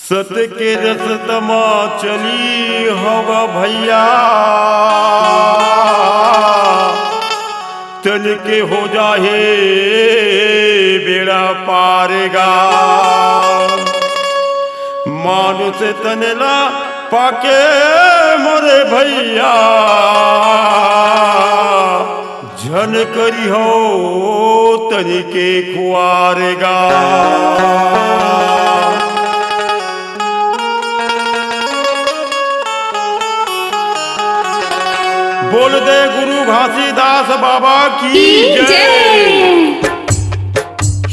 सत्य के रस्तमा चली हवा भैया, तन के हो जाए बेड़ा पारेगा। मानुष तनला पाके मोरे भैया, झन करी हो तन के खुआरेगा। बोल दे गुरु घासीदास बाबा की जय।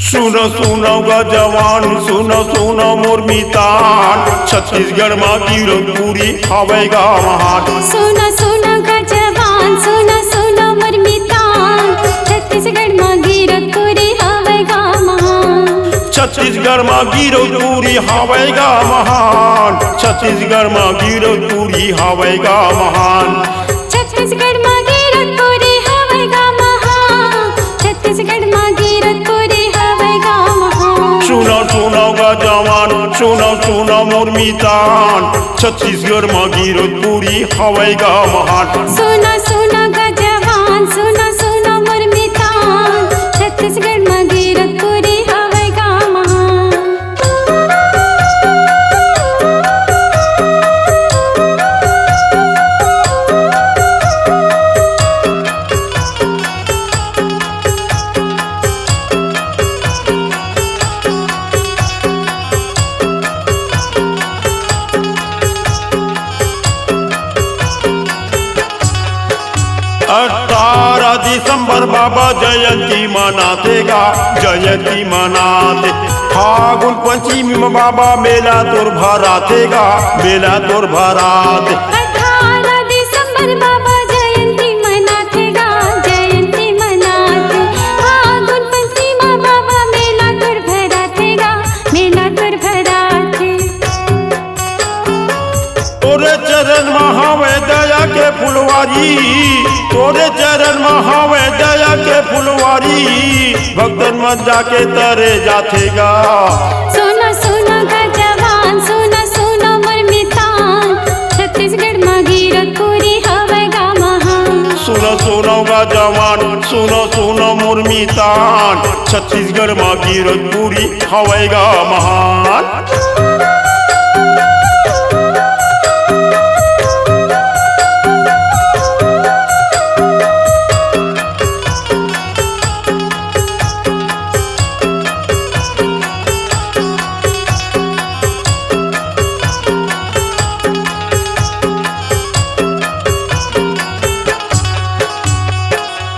सुनो सुनो गा जवान, सुनो सुनो मोर मितान, छत्तीसगढ़ माँ की पूरी हवेगा महान। सुनो सुनो गा जवान, सुनो सुनो मोर मितान, छत्तीसगढ़ माँ की पूरी हवेगा महान। छत्तीसगढ़ माँ की पूरी हवेगा महान, छत्तीसगढ़ माँ की पूरी हवेगा महान। छत्तीसगढ़ माँ गिरतपुरी हवेगा महान, छत्तीसगढ़ माँ गिरतपुरी हवेगा महान। सुनो सुनो गा जवान, सुनो सुनो मोर मितान, छत्तीसगढ़ माँ गिरतपुरी हवेगा महान। सुनो सुनो गा जवान, सुनो सुनो मोर मितान, छत्तीसगढ़ माँ गिरतपुरी हवेगा महान। दिसंबर बाबा जयंती मनातेगा, जयंती मनाते। फागुन पंचमी में बाबा मेला तोर भरातेगा, मेला तोर भराते। 18 दिसंबर बाबा जयंती मनातेगा, जयंती मनाते। फागुन पंचमी में बाबा मेला तोर भरातेगा, मेला तोर भराते। तोरे चरण महावे दया के फुलवारी, तोरे चरण महावे दया के फुलवारी, भक्तन मन जाके तरे जातेगा। सुनो सुनो गा जवान, सुनो सुनो मोर मितान, छत्तीसगढ़ माँ गिरतपुरी हवेगा महान। सुनो सुनो गा जवान, सुनो सुनो मोर मितान, छत्तीसगढ़ माँ गिरतपुरी हवेगा महान।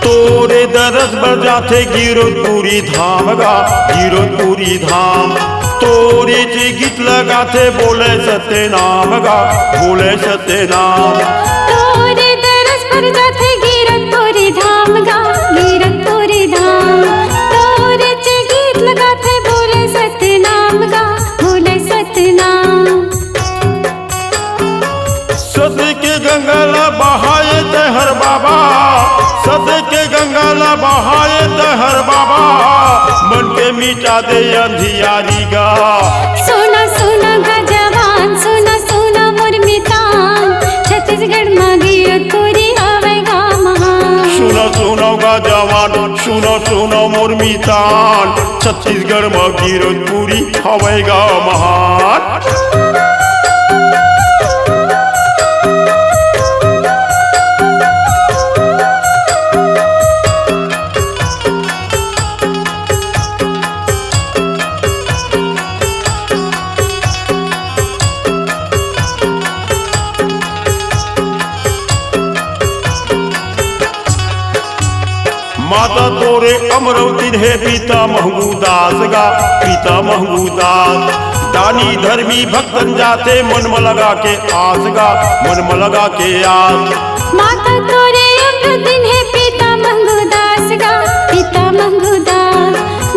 तोरे दरस बर जाते गिरतपुरी धाम गा, गिरतपुरी धाम। तोरे जे गीत लगाते बोले सत्य नाम गा, बोले सत्य नाम। तोरे दरस पर जाते गिरतपुरी धाम गा, गिरतपुरी धाम। तोरे जे गीत लगाते बोले सत्य नाम गा, बोले सत्य नाम। सत्य के गंगाला बहाए तहर बाबा, सत्य के गंगाला बहाए तहर बाबा, मन के मिटा दे अंधियारी गा। सुनो सुनो गा जवान, सुनो सुनो मोर मितान, छत्तीसगढ़ माँ गिरतपुरी हवेगा महान। सुनो सुनो गा जवान, सुनो सुनो मोर मितान, छत्तीसगढ़ माँ गिरतपुरी हवेगा महान। माता तोरे अमरवती है पिता महमूदास गा, पिता महमूदास। दानी धर्मी भक्तन जाते मन में लगा के आस गा, मन में लगा के आस। माता तोरे अमरवती है पिता महमूदास गा, पिता महमूदास।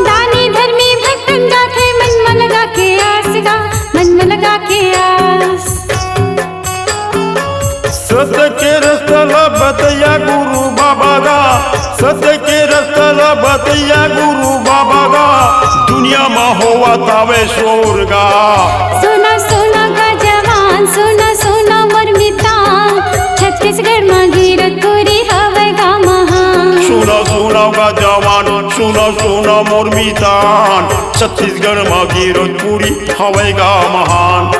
दानी धर्मी भक्तन जाते मन में लगा के आस गा, मन में लगा के आस। सत्य के रस्ता बतैया गुरु बाबा गा, सत्य के रस्ता बतैया गुरु बाबा गा। दुनिया में होवा तावे स्वर्गा सुना सुना का जवान सुना सुना मोर मितान छत्तीसगढ़ में गिरतपुरी हवे गा महान सुना सुना का जवान सुना सुना मोर मितान छत्तीसगढ़ में गिरतपुरी हवे गा महान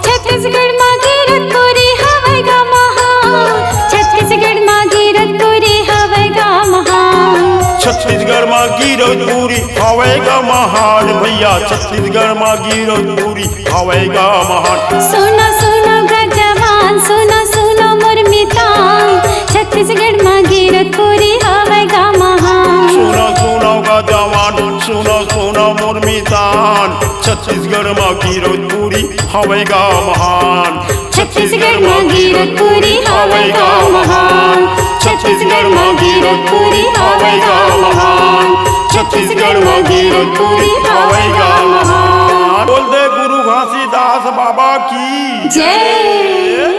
छत्तीसगढ़ में गिरतपुरी हवे गा महान छत्तीसगढ़ में गिरतपुरी हवे गा महान छत्तीसगढ़ में गिरतपुरी हवे गा महान भैया छत्तीसगढ़ में गिरतपुरी हवे गा महान सुना सुना गा जवान सुना सुना मोर मितान छत्तीसगढ़ में गिरतपुरी हवे गा महान सुना सुना का जवान सुना सुना मोर मितान छत्तीसगढ़ में गिरतपुरी हवे गा महान छत्तीसगढ़ में गिरतपुरी हवे गा महान छत्तीसगढ़ में गिरतपुरी हवे गा महान छत्तीसगढ़ में गिरतपुरी हवे गा महान बोल दे गुरु घासीदास बाबा की जय।